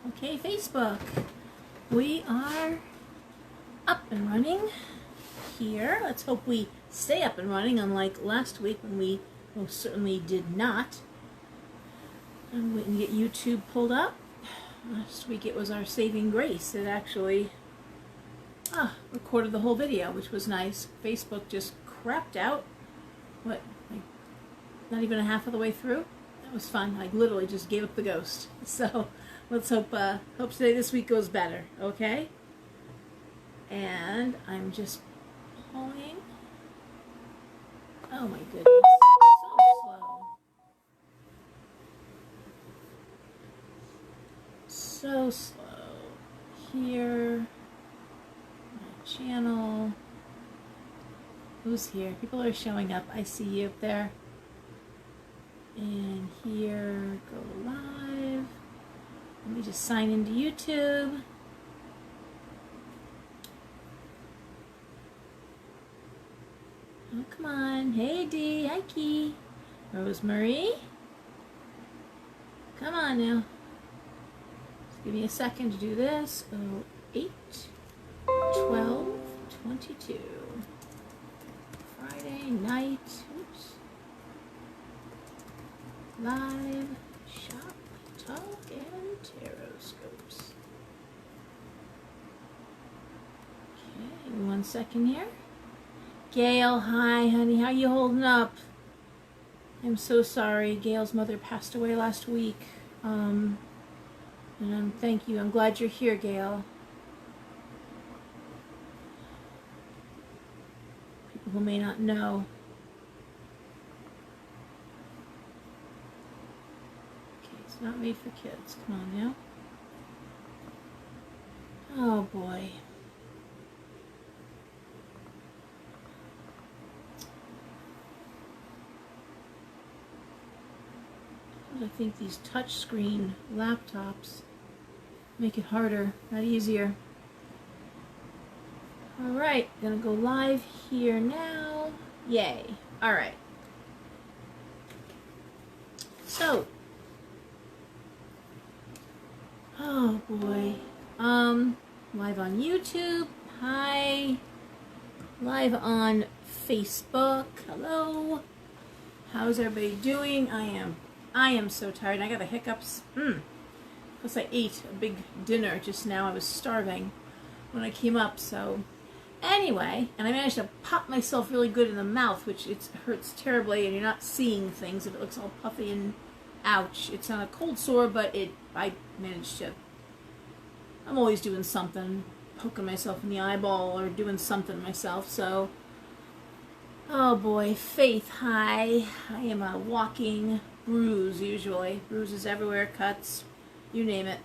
Okay, Facebook. We are up and running here. Let's hope we stay up and running, unlike last week when we most certainly did not. I'm waiting to get YouTube pulled up. Last week it was our saving grace. It actually recorded the whole video, which was nice. Facebook just crapped out. What, like not even a half of the way through? That was fun. I literally just gave up the ghost. So let's hope today, this week goes better, okay? And I'm just pulling. Oh my goodness, so slow. So slow. Here, my channel. Who's here? People are showing up. I see you up there. And here, go live. Let me just sign into YouTube. Oh, come on. Hey, Dee. Hi, Key. Rosemary. Come on now. Just give me a second to do this. 8, 12, 22. Friday night. Oops. Live shop, talk, and Tarotscopes. Okay, 1 second here. Gail, hi honey, how you holding up? I'm so sorry. Gail's mother passed away last week. And thank you. I'm glad you're here, Gail. People who may not know. Not made for kids. Come on now. Oh boy. I think these touchscreen laptops make it harder, not easier. Alright, gonna go live here now. Yay. Alright. So, oh boy. Live on YouTube. Hi. Live on Facebook. Hello. How's everybody doing? I am so tired. I got the hiccups. Plus I ate a big dinner just now. I was starving when I came up, so anyway, and I managed to pop myself really good in the mouth, which it hurts terribly, and you're not seeing things if it looks all puffy and ouch. It's not a cold sore, but I managed to. I'm always doing something, poking myself in the eyeball or doing something myself, so. Oh boy, Faith, hi. I am a walking bruise usually. Bruises everywhere, cuts, you name it.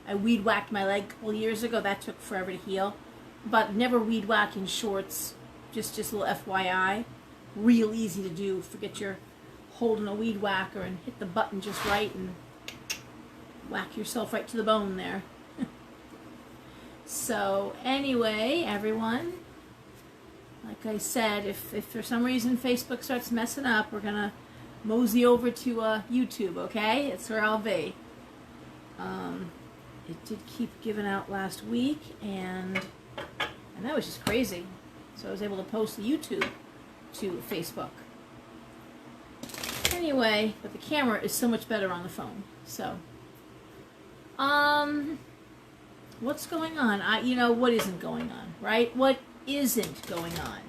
I weed whacked my leg a couple years ago. That took forever to heal. But never weed whack in shorts. Just a little FYI. Real easy to do. Forget you're holding a weed whacker and hit the button just right and whack yourself right to the bone there. So anyway, everyone, like I said, if for some reason Facebook starts messing up, we're gonna mosey over to YouTube, okay? It's where I'll be. It did keep giving out last week, and that was just crazy. So I was able to post the YouTube to Facebook. Anyway, but the camera is so much better on the phone. So, what's going on? What isn't going on, right? What isn't going on?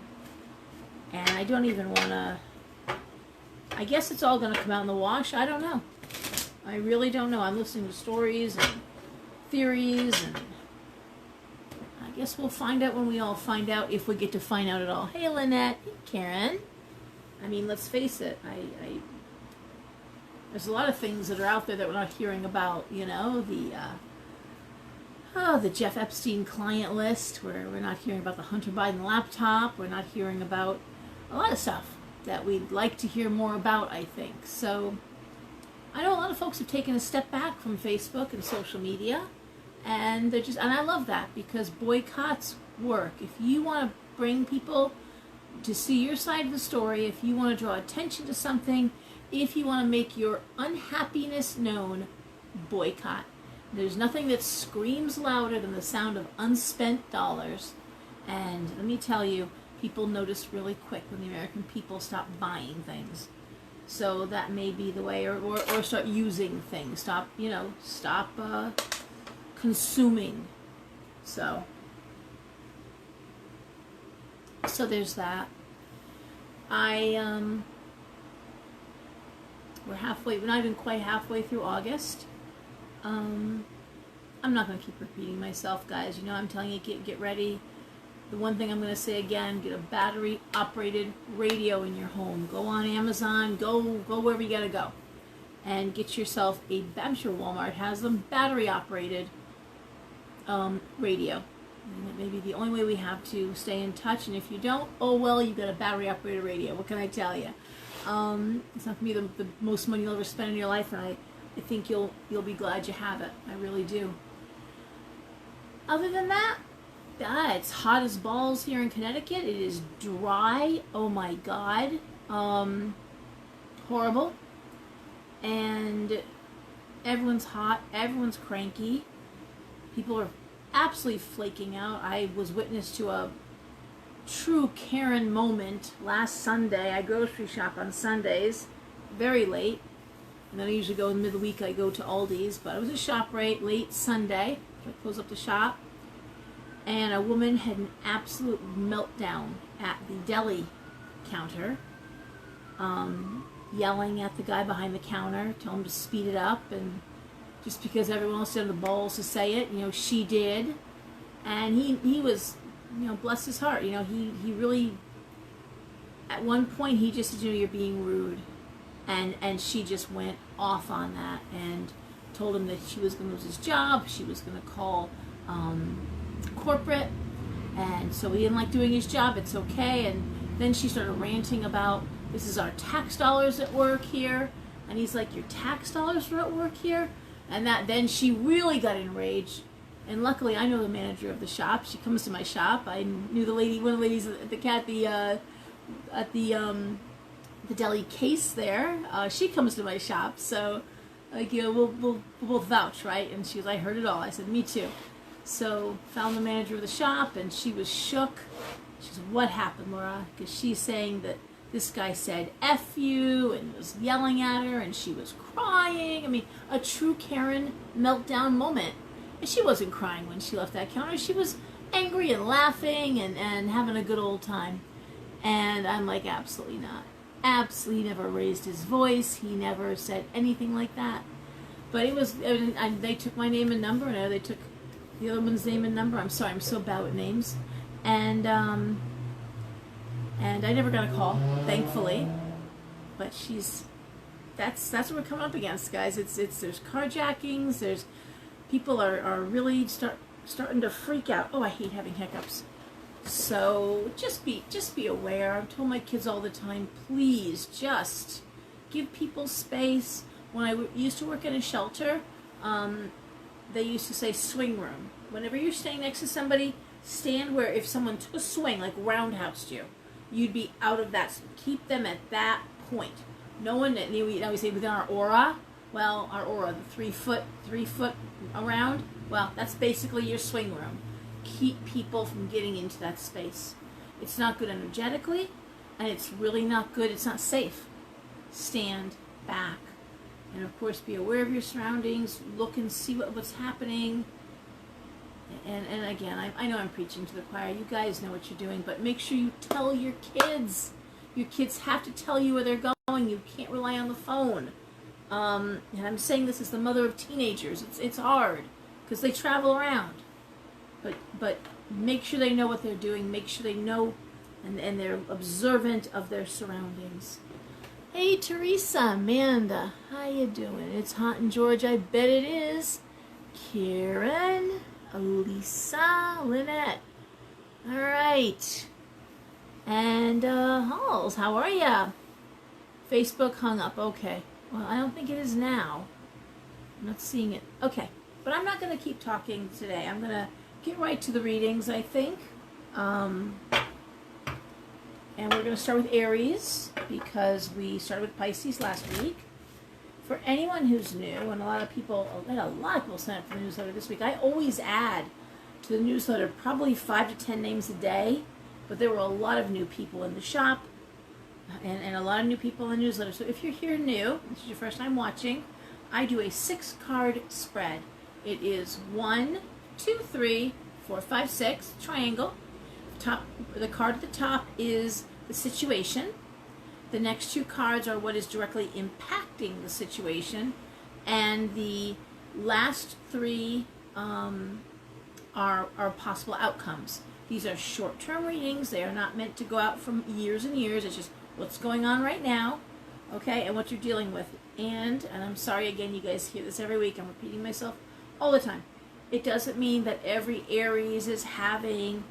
And I don't even want to. I guess it's all going to come out in the wash. I don't know. I really don't know. I'm listening to stories and theories, and I guess we'll find out when we all find out, if we get to find out at all. Hey, Lynette. Hey, Karen. I mean, let's face it. There's a lot of things that are out there that we're not hearing about. The Jeff Epstein client list, where we're not hearing about the Hunter Biden laptop. We're not hearing about a lot of stuff that we'd like to hear more about, I think. So I know a lot of folks have taken a step back from Facebook and social media, and and I love that, because boycotts work. If you want to bring people to see your side of the story, if you want to draw attention to something, if you want to make your unhappiness known, boycott. There's nothing that screams louder than the sound of unspent dollars. And let me tell you, people notice really quick when the American people stop buying things. So that may be the way, or start using things. Stop consuming. So there's that. We're not even quite halfway through August. I'm not going to keep repeating myself, guys. You know, I'm telling you, get ready. The one thing I'm going to say again, get a battery-operated radio in your home. Go on Amazon, go wherever you got to go. And get yourself I'm sure Walmart has them, battery-operated radio. And that may be the only way we have to stay in touch. And if you don't, oh well, you've got a battery-operated radio. What can I tell you? It's not going to be the most money you'll ever spend in your life, and I think you'll be glad you have it. I really do. Other than that, it's hot as balls here in Connecticut. It is dry. Oh my God. Horrible. And everyone's hot. Everyone's cranky. People are absolutely flaking out. I was witness to a true Karen moment last Sunday. I grocery shop on Sundays, very late. And then I usually go in the middle of the week, I go to Aldi's. But I was at ShopRite late Sunday. I close up the shop. And a woman had an absolute meltdown at the deli counter, yelling at the guy behind the counter, telling him to speed it up, and just because everyone else didn't have the balls to say it, she did. And he was, bless his heart, he really, at one point he just said, you're being rude. And she just went off on that and told him that she was going to lose his job, she was going to call corporate, and so he didn't like doing his job. It's okay. And then she started ranting about, this is our tax dollars at work here, and he's like, your tax dollars are at work here? And then she really got enraged. And luckily I know the manager of the shop. She comes to my shop. I knew the lady, one of the ladies at the deli case there. She comes to my shop, so we'll both vouch, right? And she was, I heard it all. I said, me too. So found the manager of the shop, and she was shook. She said, what happened, Laura? Because she's saying that this guy said F you and was yelling at her, and she was crying. I mean, a true Karen meltdown moment. And she wasn't crying when she left that counter. She was angry and laughing and having a good old time. And I'm like, absolutely not. Absolutely never raised his voice. He never said anything like that. But they took my name and number, and they took the other one's name and number. I'm sorry, I'm so bad with names. And I never got a call, thankfully. But that's what we're coming up against, guys. There's carjackings, there's people are really starting to freak out. Oh, I hate having hiccups. So just be aware. I've told my kids all the time, please just give people space. When I used to work in a shelter, they used to say swing room. Whenever you're staying next to somebody, stand where if someone took a swing, like roundhoused you, you'd be out of that. Keep them at that point. No one, we say within our aura. Well, our aura, the 3 foot around. Well, that's basically your swing room. Keep people from getting into that space. It's not good energetically, and it's really not good. It's not safe. Stand back. And of course, be aware of your surroundings. Look and see what's happening. And again, I know I'm preaching to the choir. You guys know what you're doing, but make sure you tell your kids. Your kids have to tell you where they're going. You can't rely on the phone. And I'm saying this as the mother of teenagers. It's hard because they travel around. But make sure they know what they're doing. Make sure they know and they're observant of their surroundings. Hey, Teresa, Amanda, how you doing? It's hot in Georgia. I bet it is. Karen, Elisa, Lynette. All right. And Halls, how are ya? Facebook hung up. Okay. Well, I don't think it is now. I'm not seeing it. Okay. But I'm not going to keep talking today. I'm going to get right to the readings, I think. And we're going to start with Aries because we started with Pisces last week. For anyone who's new, and I had a lot of people sign up for the newsletter this week. I always add to the newsletter probably 5 to 10 names a day, but there were a lot of new people in the shop and a lot of new people in the newsletter. So if you're here new, this is your first time watching, I do a 6-card spread. It is 1, 2, 3, 4, 5, 6, triangle. The card at the top is the situation. The next 2 cards are what is directly impacting the situation, and the last 3 are possible outcomes. These are short-term readings. They are not meant to go out from years and years. It's just what's going on right now, okay, and what you're dealing with. And I'm sorry again, you guys hear this every week. I'm repeating myself all the time. It doesn't mean that every Aries is having,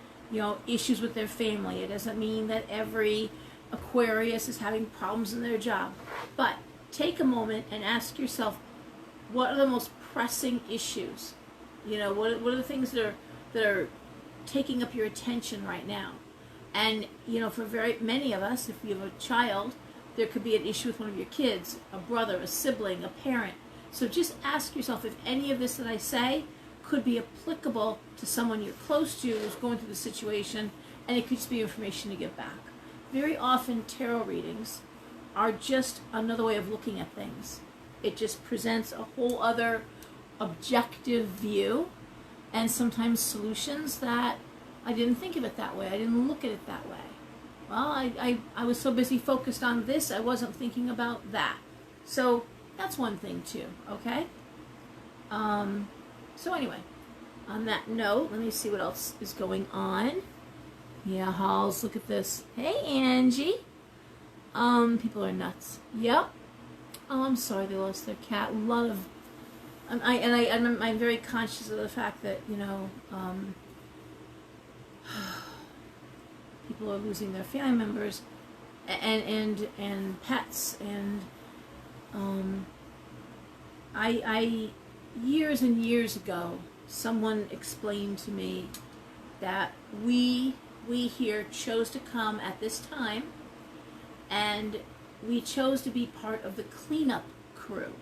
issues with their family. It doesn't mean that every Aquarius is having problems in their job. But take a moment and ask yourself, what are the most pressing issues? What are the things that are taking up your attention right now? And for very many of us, if you have a child, there could be an issue with one of your kids, a brother, a sibling, a parent. So just ask yourself if any of this that I say could be applicable to someone you're close to who's going through the situation, and it could just be information to give back. Very often tarot readings are just another way of looking at things. It just presents a whole other objective view, and sometimes solutions that I didn't think of it that way. I didn't look at it that way. Well, I was so busy focused on this, I wasn't thinking about that. So that's one thing too, okay? So anyway, on that note, let me see what else is going on. Yeah, Halls, look at this. Hey, Angie. People are nuts. Yep. Oh, I'm sorry they lost their cat. A lot of... I'm very conscious of the fact that, people are losing their family members and pets, and I years and years ago, someone explained to me that we here chose to come at this time, and we chose to be part of the cleanup crew.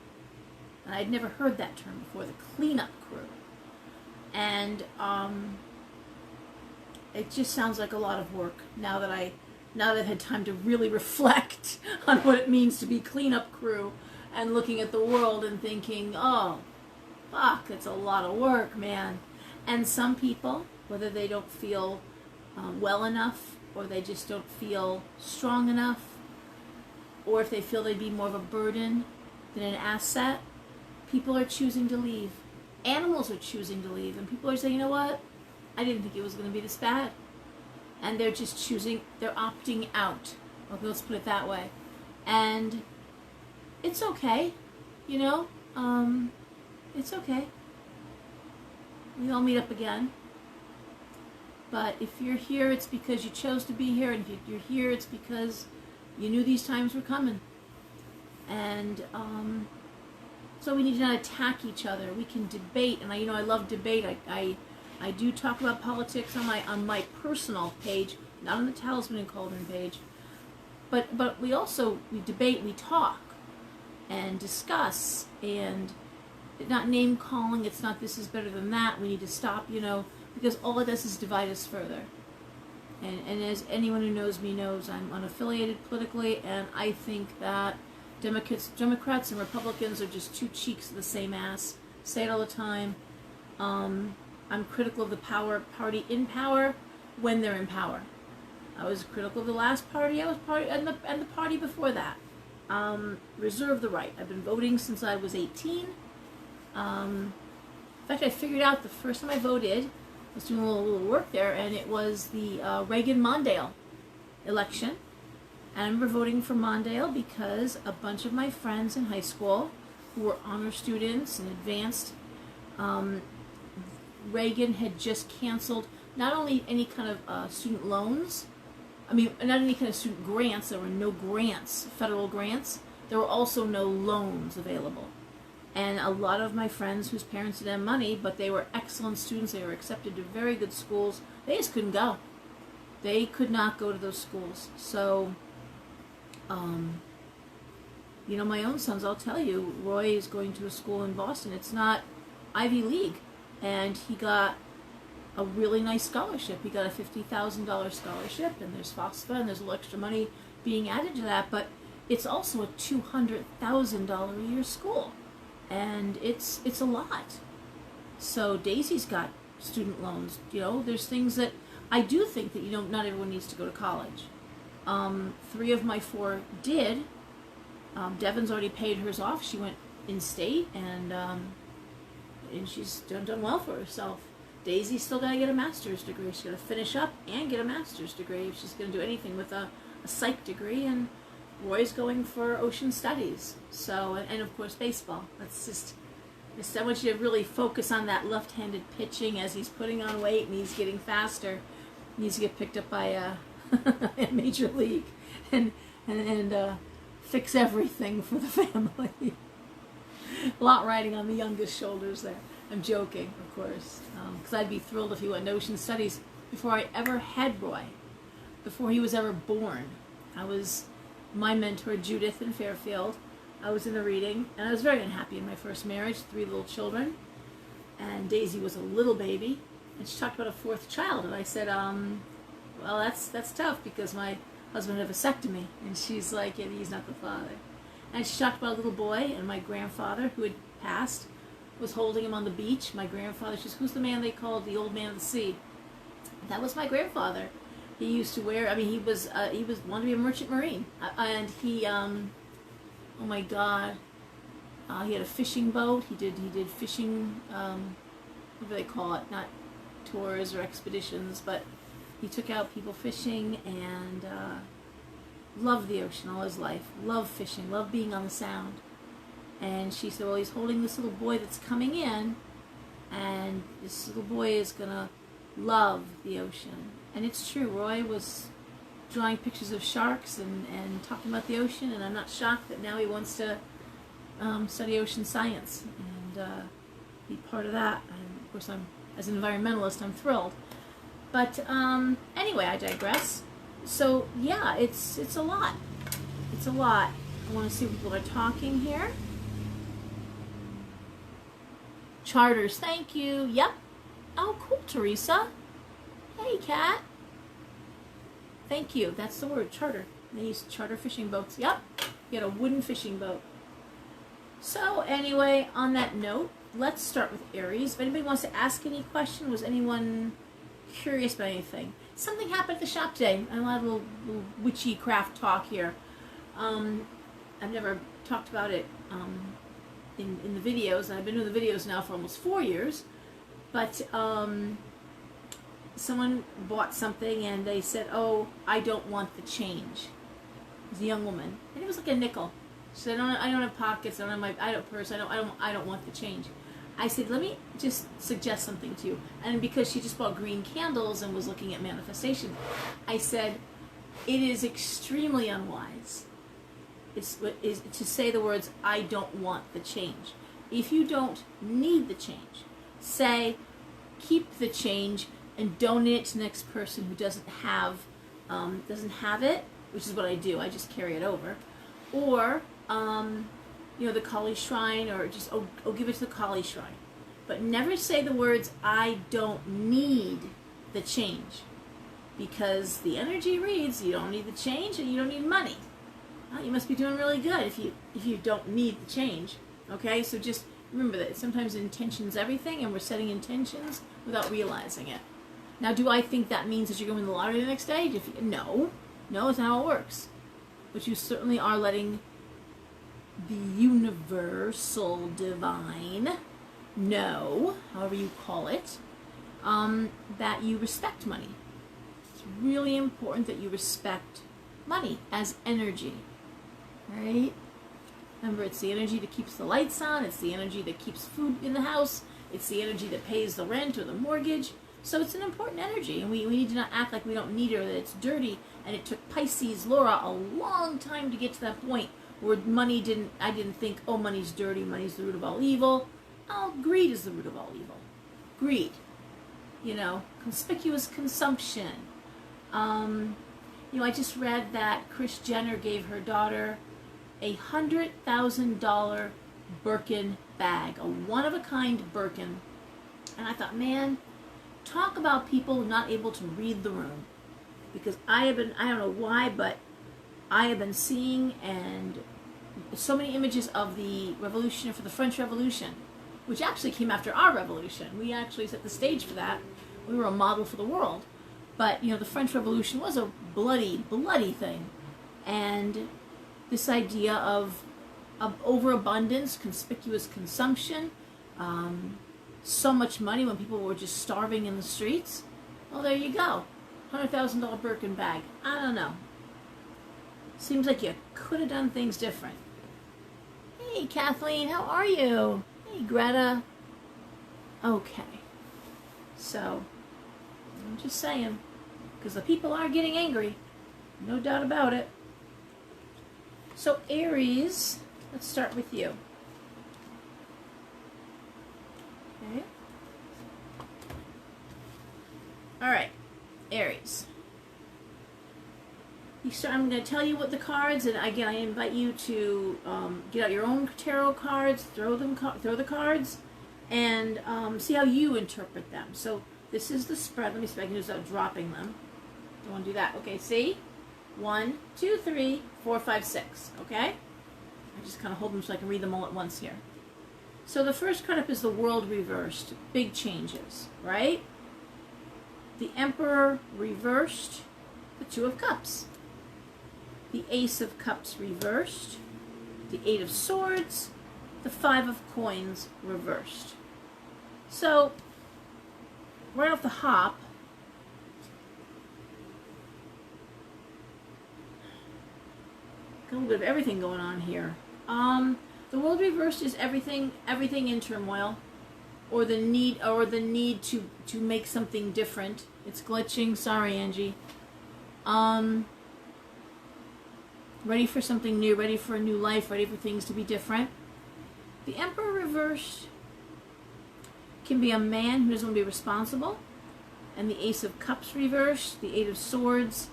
And I'd never heard that term before, the cleanup crew. And it just sounds like a lot of work now that I've had time to really reflect on what it means to be cleanup crew, and looking at the world and thinking, oh, fuck, it's a lot of work, man. And some people, whether they don't feel well enough, or they just don't feel strong enough, or if they feel they'd be more of a burden than an asset, people are choosing to leave. Animals are choosing to leave, and people are saying, you know what, I didn't think it was going to be this bad. And they're just choosing, they're opting out. Okay, let's put it that way. And it's okay, it's okay. We all meet up again. But if you're here, it's because you chose to be here, and if you're here, it's because you knew these times were coming. And so we need to not attack each other. We can debate, and I love debate. I do talk about politics on my personal page, not on the Talisman and Cauldron page. But we debate, we talk, and discuss, and not name calling. It's not this is better than that. We need to stop, because all it does is divide us further. And as anyone who knows me knows, I'm unaffiliated politically, and I think that Democrats and Republicans are just two cheeks of the same ass. Say it all the time. I'm critical of the party in power when they're in power. I was critical of the last party. And the party before that. Reserve the right. I've been voting since I was 18. In fact, I figured out the first time I voted, I was doing a little work there, and it was the Reagan-Mondale election. And I remember voting for Mondale because a bunch of my friends in high school who were honor students and advanced, Reagan had just canceled not only any kind of student loans, not any kind of student grants. There were no grants, federal grants. There were also no loans available. And a lot of my friends whose parents didn't have money, but they were excellent students, they were accepted to very good schools, they just couldn't go. They could not go to those schools. So You know, my own sons, I'll tell you, Roy is going to a school in Boston. It's not Ivy League. And he got a really nice scholarship. He got a $50,000 scholarship, and there's FOSFA, and there's a little extra money being added to that, but it's also a $200,000 a year school. And it's a lot. So Daisy's got student loans. You know, there's things that I do think that, you know, not everyone needs to go to college. 3 of my 4 did. Devon's already paid hers off. She went in state, and she's done well for herself. Daisy's still got to get a master's degree. She's got to finish up and get a master's degree if she's going to do anything with a psych degree. And Roy's going for ocean studies. So, and of course baseball. I want you to really focus on that left-handed pitching as he's putting on weight and he's getting faster. He needs to get picked up by a major league and fix everything for the family. A lot riding on the youngest shoulders there. I'm joking, of course, because I'd be thrilled if he went to ocean studies before I ever had Roy, before he was ever born. My mentor, Judith in Fairfield, I was in a reading, and I was very unhappy in my first marriage, 3 little children, and Daisy was a little baby, and she talked about a 4th child, and I said, well, that's tough, because my husband had a vasectomy, and she's like, yeah, he's not the father. And she talked about a little boy, and my grandfather, who had passed, was holding him on the beach. My grandfather, she says, who's the man they called the old man of the sea? That was my grandfather. He used to wear, he wanted to be a merchant marine, and he, oh my God, he had a fishing boat. He did fishing, what do they call it? Not tours or expeditions, but he took out people fishing, and loved the ocean all his life. Loved fishing. Loved being on the Sound. And she said, well, he's holding this little boy that's coming in, and this little boy is gonna love the ocean. And it's true. Roy was drawing pictures of sharks and talking about the ocean, and I'm not shocked that now he wants to study ocean science and be part of that. And of course, as an environmentalist, I'm thrilled. But anyway, I digress. So yeah, it's a lot. It's a lot. I want to see what people are talking here. Charters, thank you. Yep. Oh, cool, Teresa. Hey, Kat. Thank you. That's the word, charter. They use charter fishing boats. Yep. You had a wooden fishing boat. So anyway, on that note, let's start with Aries. If anybody wants to ask any question, was anyone curious about anything? Something happened at the shop today. I want a little witchy craft talk here. I've never talked about it in the videos, and I've been doing the videos now for almost 4 years. But someone bought something, and they said, "Oh, I don't want the change." It was a young woman, and it was like a nickel. She said, "I don't have pockets. I don't have my purse. I don't want the change." I said, let me just suggest something to you. And because she just bought green candles and was looking at manifestation, I said, it is extremely unwise is to say the words, I don't want the change. If you don't need the change, say, keep the change and donate it to the next person who doesn't have it, which is what I do. I just carry it over. Or, the Kali Shrine, or just, give it to the Kali Shrine. But never say the words, I don't need the change. Because the energy reads, you don't need the change and you don't need money. Well, you must be doing really good if you don't need the change. Okay, so just remember that sometimes intention's everything, and we're setting intentions without realizing it. Now, do I think that means that you're going to the lottery the next day? No, it's not how it works. But you certainly are letting the universal divine know, however you call it, that you respect money. It's really important that you respect money as energy, right? Remember, it's the energy that keeps the lights on, it's the energy that keeps food in the house, it's the energy that pays the rent or the mortgage. So it's an important energy, and we need to not act like we don't need it or that it's dirty. And it took Pisces, Laura, a long time to get to that point where I didn't think, oh, money's dirty, money's the root of all evil. Oh, greed is the root of all evil. Greed. Conspicuous consumption. I just read that Kris Jenner gave her daughter $100,000 Birkin bag, a one-of-a-kind Birkin. And I thought, man, talk about people not able to read the room. Because I don't know why, but I have been seeing and so many images of the revolution, for the French Revolution, which actually came after our revolution. We actually set the stage for that. We were a model for the world. But, you know, the French Revolution was a bloody, bloody thing. And this idea of overabundance, conspicuous consumption, so much money when people were just starving in the streets. Well, there you go. $100,000 Birkin bag. I don't know. Seems like you could have done things different. Hey, Kathleen, how are you? Hey, Greta. Okay. So, I'm just saying, because the people are getting angry. No doubt about it. So, Aries, let's start with you. Okay. All right, Aries. I'm going to tell you what the cards, and again, I invite you to get out your own tarot cards, throw the cards, and see how you interpret them. So this is the spread. Let me see if I can do this without dropping them. Don't want to do that. Okay, see? 1, 2, 3, 4, 5, 6. Okay? I just kind of hold them so I can read them all at once here. So the first card up is the World reversed. Big changes, right? The Emperor reversed. The Two of Cups. The Ace of Cups reversed, the Eight of Swords, the Five of Coins reversed. So, right off the hop, got a little bit of everything going on here. The World reversed is everything in turmoil, or the need to make something different. It's glitching. Sorry, Angie. Ready for something new, ready for a new life, ready for things to be different. The Emperor reversed can be a man who doesn't want to be responsible. And the Ace of Cups reversed, the Eight of Swords.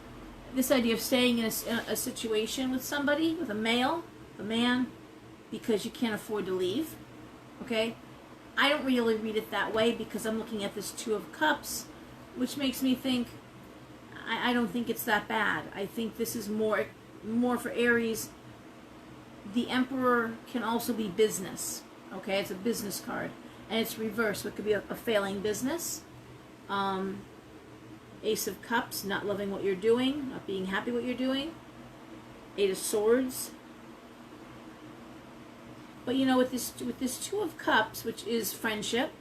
This idea of staying in a situation with somebody, with a man, because you can't afford to leave. Okay? I don't really read it that way because I'm looking at this Two of Cups, which makes me think, I don't think it's that bad. I think this is more for Aries. The Emperor can also be business. Okay, it's a business card. And it's reversed, so it could be a failing business. Ace of Cups, not loving what you're doing, not being happy what you're doing. Eight of Swords. But you know, with this Two of Cups, which is friendship,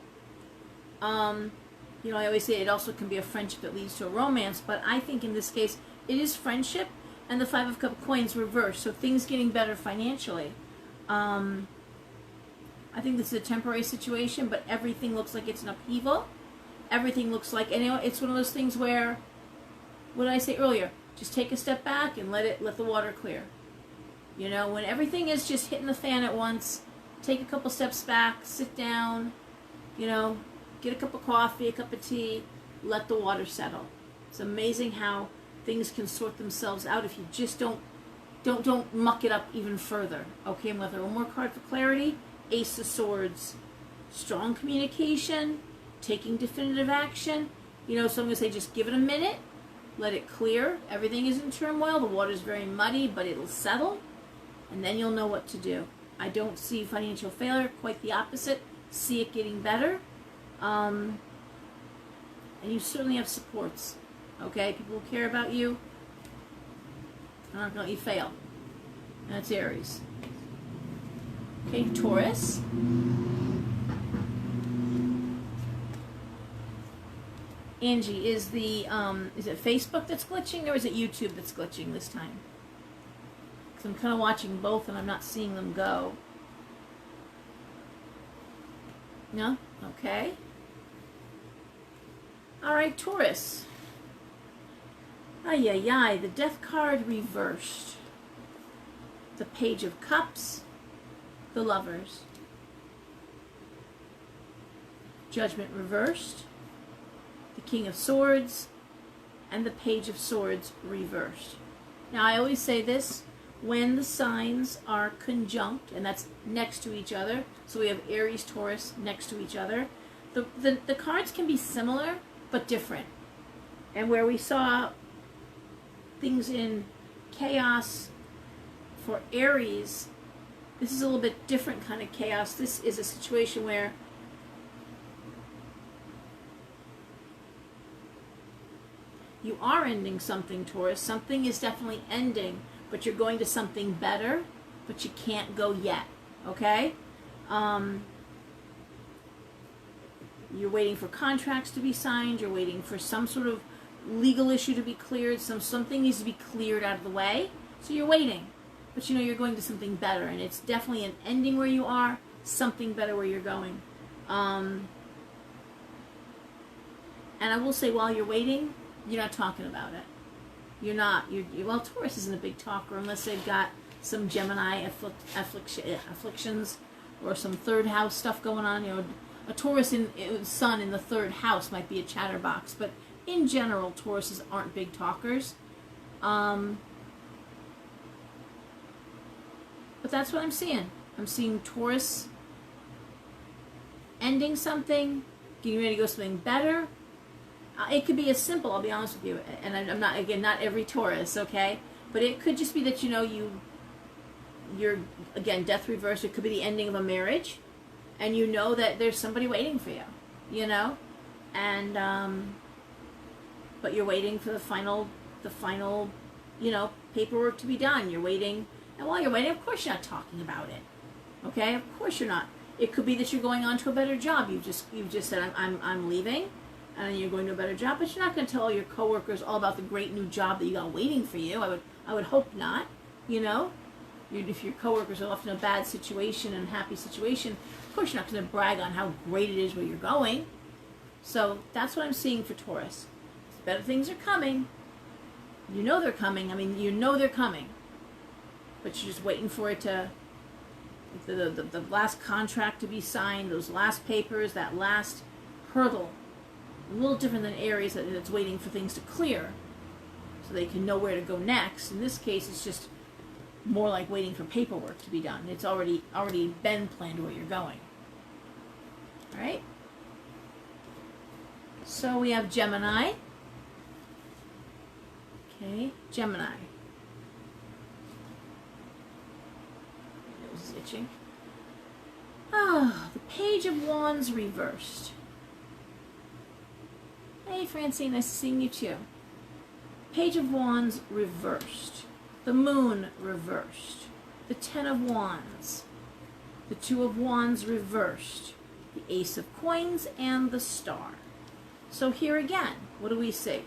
you know, I always say it also can be a friendship that leads to a romance, but I think in this case, it is friendship, and the Five of Coins reversed, so things getting better financially. I think this is a temporary situation, but everything looks like it's an upheaval. Everything looks like, and you know, it's one of those things where, what did I say earlier? Just take a step back and let the water clear. You know, when everything is just hitting the fan at once, take a couple steps back, sit down, you know, get a cup of coffee, a cup of tea, let the water settle. It's amazing how things can sort themselves out if you just don't muck it up even further. Okay, I'm going to throw one more card for clarity. Ace of Swords. Strong communication, taking definitive action. You know, so I'm going to say just give it a minute, let it clear. Everything is in turmoil. The water's very muddy, but it'll settle, and then you'll know what to do. I don't see financial failure, quite the opposite. See it getting better. And you certainly have supports. Okay, people who care about you are not going to let you fail. That's Aries. Okay, Taurus. Angie, is it Facebook that's glitching, or is it YouTube that's glitching this time? Because I'm kind of watching both and I'm not seeing them go. No? Okay. All right, Taurus. Ay, ay, ay, the Death card reversed. The Page of Cups. The Lovers. Judgment reversed. The King of Swords. And the Page of Swords reversed. Now, I always say this. when the signs are conjunct, and that's next to each other. So we have Aries, Taurus next to each other. The cards can be similar, but different. And where we saw things in chaos for Aries, this is a little bit different kind of chaos. This is a situation where you are ending something, Taurus. Something is definitely ending, but you're going to something better, but you can't go yet, okay? You're waiting for contracts to be signed. You're waiting for some sort of legal issue to be cleared. Something needs to be cleared out of the way. So you're waiting, but you know you're going to something better, and it's definitely an ending where you are, something better where you're going. And I will say, while you're waiting, you're not talking about it. You're not. Well, Taurus isn't a big talker unless they've got some Gemini afflictions or some third house stuff going on. You know, a Taurus sun in the third house might be a chatterbox, but in general, Tauruses aren't big talkers. But that's what I'm seeing. I'm seeing Taurus ending something, getting ready to go something better. It could be as simple, I'll be honest with you, and I'm not, again, not every Taurus, okay? But it could just be that, you know, you're, again, death reverse. It could be the ending of a marriage, and you know that there's somebody waiting for you, you know? And, but you're waiting for the final, you know, paperwork to be done. You're waiting, and while you're waiting, of course you're not talking about it, okay? Of course you're not. It could be that you're going on to a better job. You've just said, I'm leaving, and you're going to a better job, but you're not going to tell all your coworkers all about the great new job that you got waiting for you. I would hope not, you know? If your coworkers are often in a bad situation and happy situation, of course you're not going to brag on how great it is where you're going. So that's what I'm seeing for Taurus. Better things are coming. You know they're coming. I mean, you know they're coming. But you're just waiting for it to, the last contract to be signed, those last papers, that last hurdle. A little different than Aries, that it's waiting for things to clear so they can know where to go next. In this case, it's just more like waiting for paperwork to be done. It's already been planned where you're going. All right? So we have Gemini. Okay, Gemini. It was itching. Ah, the Page of Wands reversed. Hey, Francine, nice seeing you too. Page of Wands reversed. The Moon reversed. The Ten of Wands. The Two of Wands reversed. The Ace of Coins and the Star. So here again, what do we see?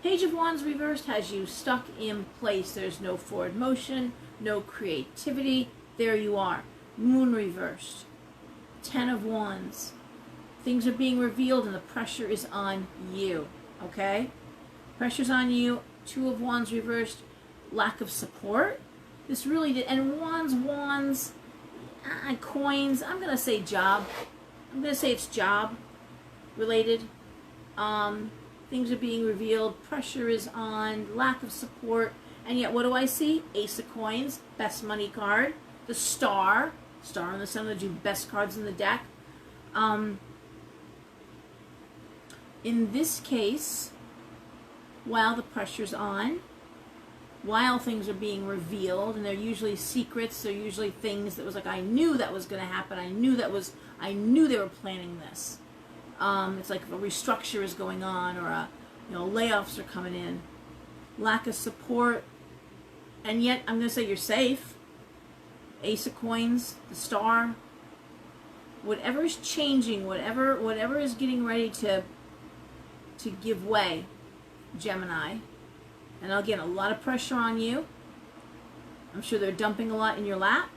Page of Wands reversed has you stuck in place. There's no forward motion, no creativity. There you are. Moon reversed. Ten of Wands. Things are being revealed and the pressure is on you, okay? Pressure's on you. Two of Wands reversed. Lack of support. This really did. And Wands, coins. I'm going to say job. I'm going to say it's job related. Things are being revealed. Pressure is on. Lack of support. And yet, what do I see? Ace of Coins. Best money card. The Star. Star on the center. The best cards in the deck. In this case, while the pressure's on, while things are being revealed, and they're usually secrets, they're usually things that was like, I knew that was going to happen, I knew they were planning this. It's like if a restructure is going on, or layoffs are coming in. Lack of support, and yet I'm going to say you're safe. Ace of Coins, the Star. Whatever is changing, whatever is getting ready to give way, Gemini. And again, a lot of pressure on you. I'm sure they're dumping a lot in your lap.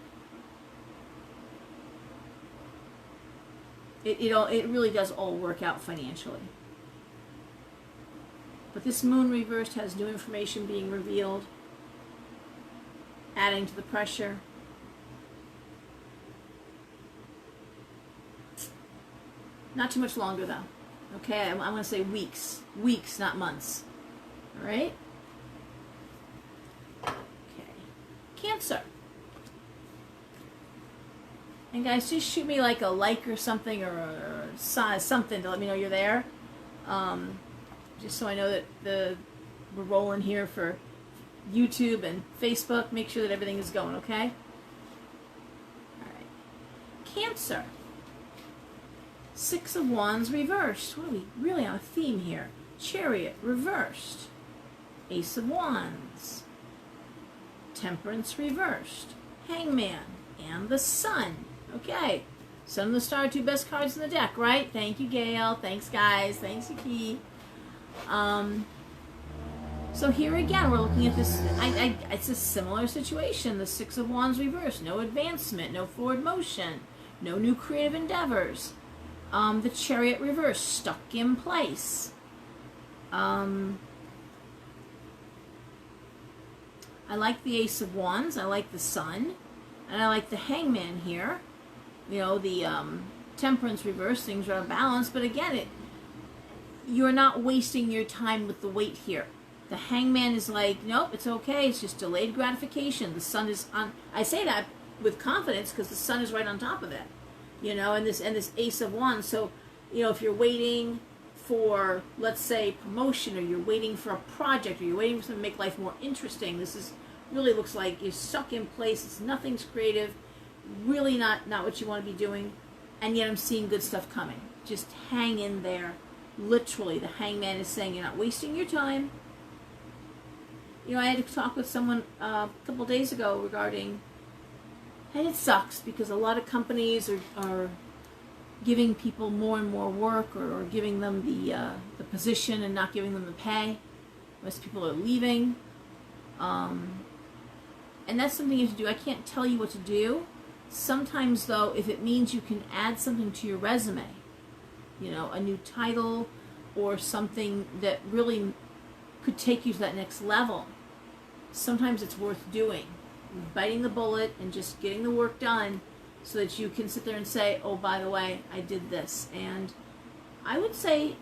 It really does all work out financially. But this Moon reversed has new information being revealed, adding to the pressure. Not too much longer though. Okay, I'm going to say weeks. Weeks, not months. All right? Okay. Cancer. And guys, just shoot me like a like or something, or something to let me know you're there. Just so I know that we're rolling here for YouTube and Facebook. Make sure that everything is going, okay? All right. Cancer. Six of Wands reversed. What are we really on a theme here? Chariot reversed. Ace of Wands. Temperance reversed. Hangman. And the Sun. Okay. Sun and the Star, two best cards in the deck, right? Thank you, Gail. Thanks, guys. Thanks, Yaki. So here again, we're looking at this. It's a similar situation. The Six of Wands reversed. No advancement. No forward motion. No new creative endeavors. The Chariot reversed. Stuck in place. I like the Ace of Wands. I like the Sun. And I like the Hangman here. You know, the Temperance reverse, things are out of balance. But again, you're not wasting your time with the weight here. The Hangman is like, nope, it's okay. It's just delayed gratification. The Sun is on. I say that with confidence because the Sun is right on top of it. You know, and this Ace of Wands. So, you know, if you're waiting for, let's say, promotion, or you're waiting for a project, or you're waiting for something to make life more interesting, this is really looks like you're stuck in place. It's nothing's creative, really not what you want to be doing, and yet I'm seeing good stuff coming. Just hang in there. Literally, the Hangman is saying you're not wasting your time. You know, I had to talk with someone a couple days ago regarding, and it sucks because a lot of companies are giving people more and more work, or giving them the position and not giving them the pay. Most people are leaving. And that's something you have to do. I can't tell you what to do. Sometimes, though, if it means you can add something to your resume, you know, a new title or something that really could take you to that next level, sometimes it's worth doing. Biting the bullet and just getting the work done so that you can sit there and say, oh, by the way, I did this. And I would say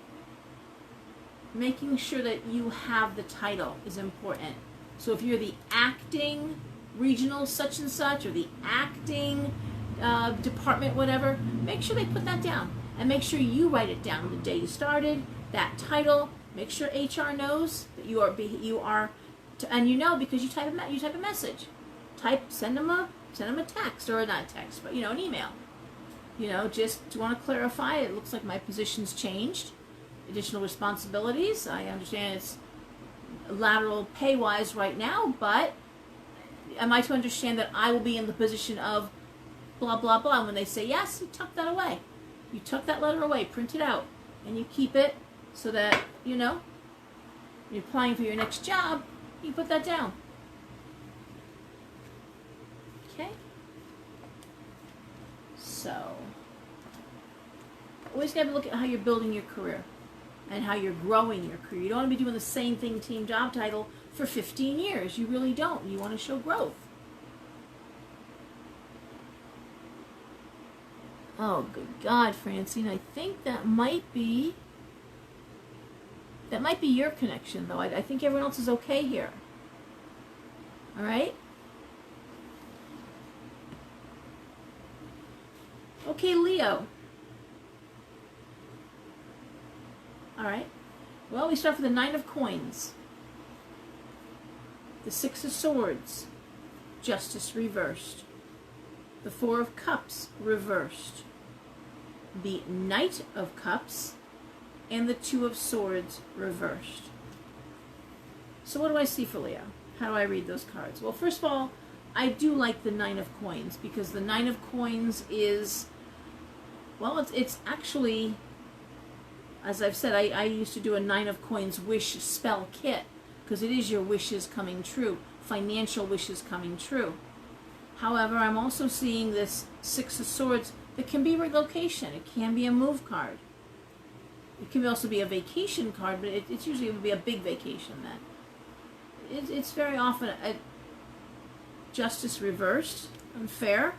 making sure that you have the title is important. So if you're the acting regional such and such, or the acting department whatever, make sure they put that down, and make sure you write it down, the day you started, that title. Make sure HR knows that you are and you know, because you type a message, send them a text, or not a text, but you know, an email. You know, just want to clarify, it looks like my position's changed, additional responsibilities. I understand it's lateral pay wise right now, but am I to understand that I will be in the position of blah blah blah? And when they say yes, you tuck that away. You tuck that letter away, print it out, and you keep it so that, you know, you're applying for your next job, you put that down. Okay? So, always got to look at how you're building your career and how you're growing your career. You don't want to be doing the same thing, team job title, for 15 years. You really don't. You want to show growth. Oh, good God, Francine. I think that might be your connection, though. I think everyone else is okay here. All right? Okay, Leo. All right. Well, we start with the Nine of Coins. The Six of Swords. Justice reversed. The Four of Cups reversed. The Knight of Cups. And the Two of Swords reversed. So what do I see for Leo? How do I read those cards? Well, first of all, I do like the Nine of Coins, because the Nine of Coins is, well, it's actually, as I've said, I used to do a Nine of Coins wish spell kit, because it is your wishes coming true, financial wishes coming true. However, I'm also seeing this Six of Swords that can be relocation. It can be a move card. It can also be a vacation card, but it's usually would be a big vacation then. It's very often a Justice reversed, unfair.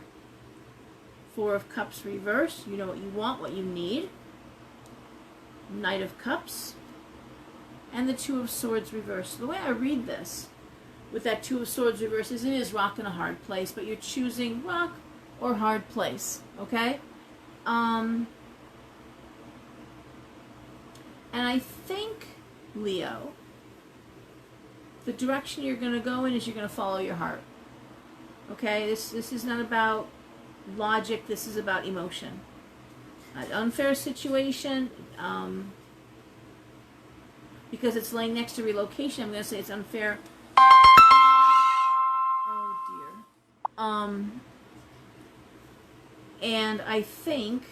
Four of Cups reversed. You know what you want, what you need. Knight of Cups. And the Two of Swords reversed. So the way I read this, with that Two of Swords reverse is it is rock in a hard place, but you're choosing rock or hard place, okay? And I think, Leo, the direction you're going to go in is you're going to follow your heart. Okay? This is not about logic. This is about emotion. An unfair situation, because it's laying next to relocation, I'm going to say it's unfair. Oh, dear. And I think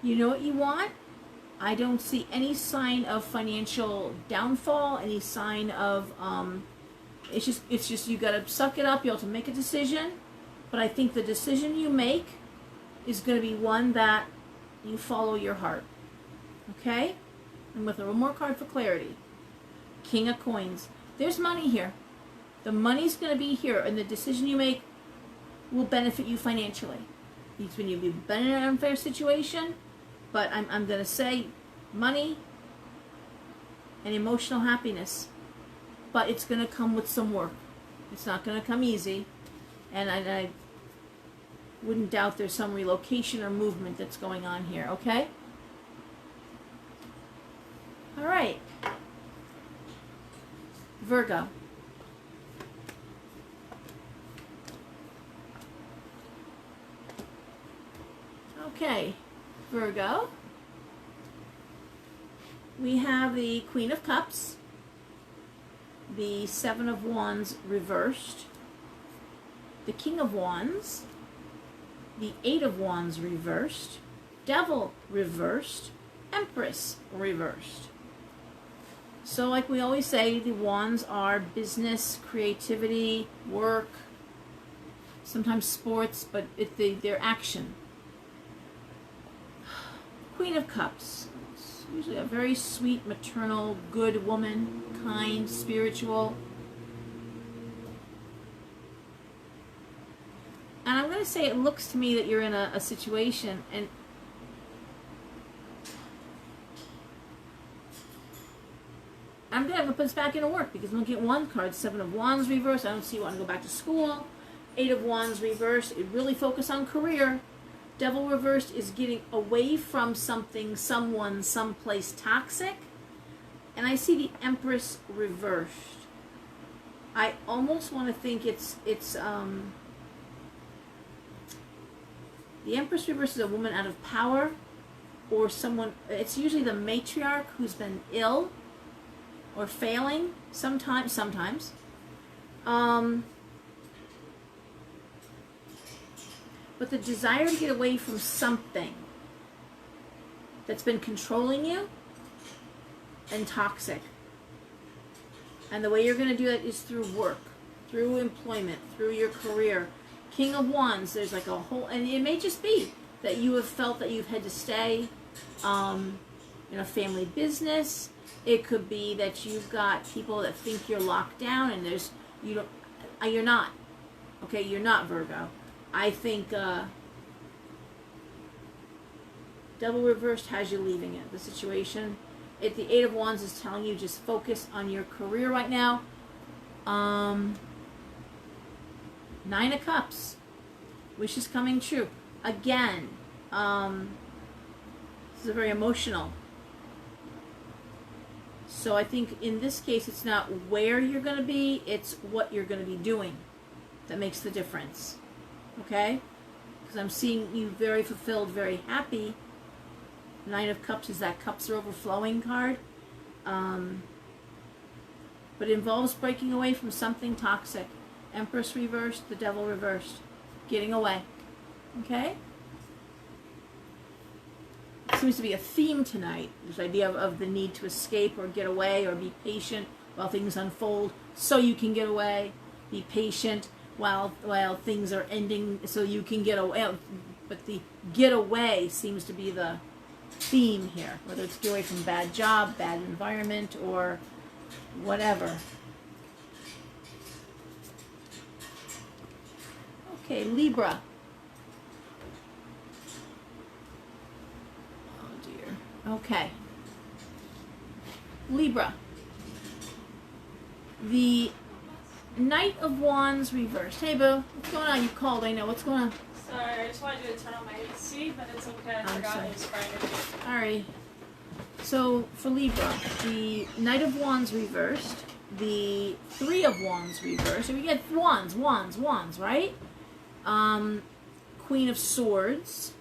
you know what you want? I don't see any sign of financial downfall, any sign of, it's just you gotta suck it up, you have to make a decision, but I think the decision you make is gonna be one that you follow your heart, okay? And with a little more card for clarity, King of Coins. There's money here. The money's gonna be here, and the decision you make will benefit you financially. It's when you've been in an unfair situation, but I'm going to say money and emotional happiness. But it's going to come with some work. It's not going to come easy. And I wouldn't doubt there's some relocation or movement that's going on here, okay? All right. Virgo. Okay. Virgo, we have the Queen of Cups, the Seven of Wands reversed, the King of Wands, the Eight of Wands reversed, Devil reversed, Empress reversed. So like we always say, the wands are business, creativity, work, sometimes sports, but they're action. Queen of Cups. It's usually a very sweet, maternal, good woman, kind, spiritual. And I'm going to say it looks to me that you're in a situation, and I'm going to put this back into work because I'm looking at one card, Seven of Wands reversed. I don't see you want to go back to school. Eight of Wands reversed. It really focus on career. Devil reversed is getting away from something, someone, someplace toxic. And I see the Empress reversed. I almost want to think it's the Empress reversed is a woman out of power, or someone, it's usually the matriarch who's been ill or failing sometimes. But the desire to get away from something that's been controlling you and toxic. And the way you're going to do that is through work, through employment, through your career. King of Wands, there's like a whole, and it may just be that you have felt that you've had to stay in a family business. It could be that you've got people that think you're locked down, and you're not. Okay, you're not, Virgo. I think Devil reversed has you leaving it, the situation. The Eight of Wands is telling you just focus on your career right now. Nine of Cups. Wish is coming true. Again, this is very emotional. So I think in this case, it's not where you're going to be, it's what you're going to be doing that makes the difference. Okay? Because I'm seeing you very fulfilled, very happy. Nine of Cups is that cups are overflowing card. But it involves breaking away from something toxic. Empress reversed, the Devil reversed. Getting away. Okay? It seems to be a theme tonight. This idea of the need to escape or get away or be patient while things unfold so you can get away. Be patient while things are ending so you can get away. But the get away seems to be the theme here, whether it's get away from bad job, bad environment, or whatever. Okay, Libra. Oh dear. Okay. Libra. The Knight of Wands reversed. Hey, boo. What's going on? You called. I know. What's going on? Sorry, I just wanted you to turn on my AC, but it's okay. I forgot it was Friday. Alright. So, for Libra, the Knight of Wands reversed. The Three of Wands reversed. So we get wands, right? Queen of Swords.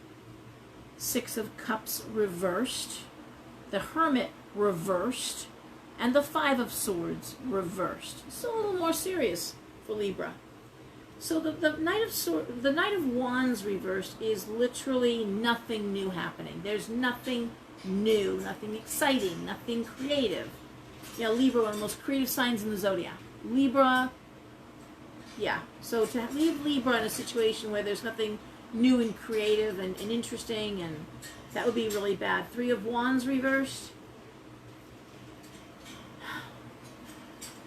Six of Cups reversed. The Hermit reversed. And the Five of Swords reversed. So a little more serious for Libra. So the Knight of Wands reversed is literally nothing new happening. There's nothing new, nothing exciting, nothing creative. You know, Libra, one of the most creative signs in the zodiac. Libra, yeah. So to leave Libra in a situation where there's nothing new and creative and interesting, and that would be really bad. Three of Wands reversed.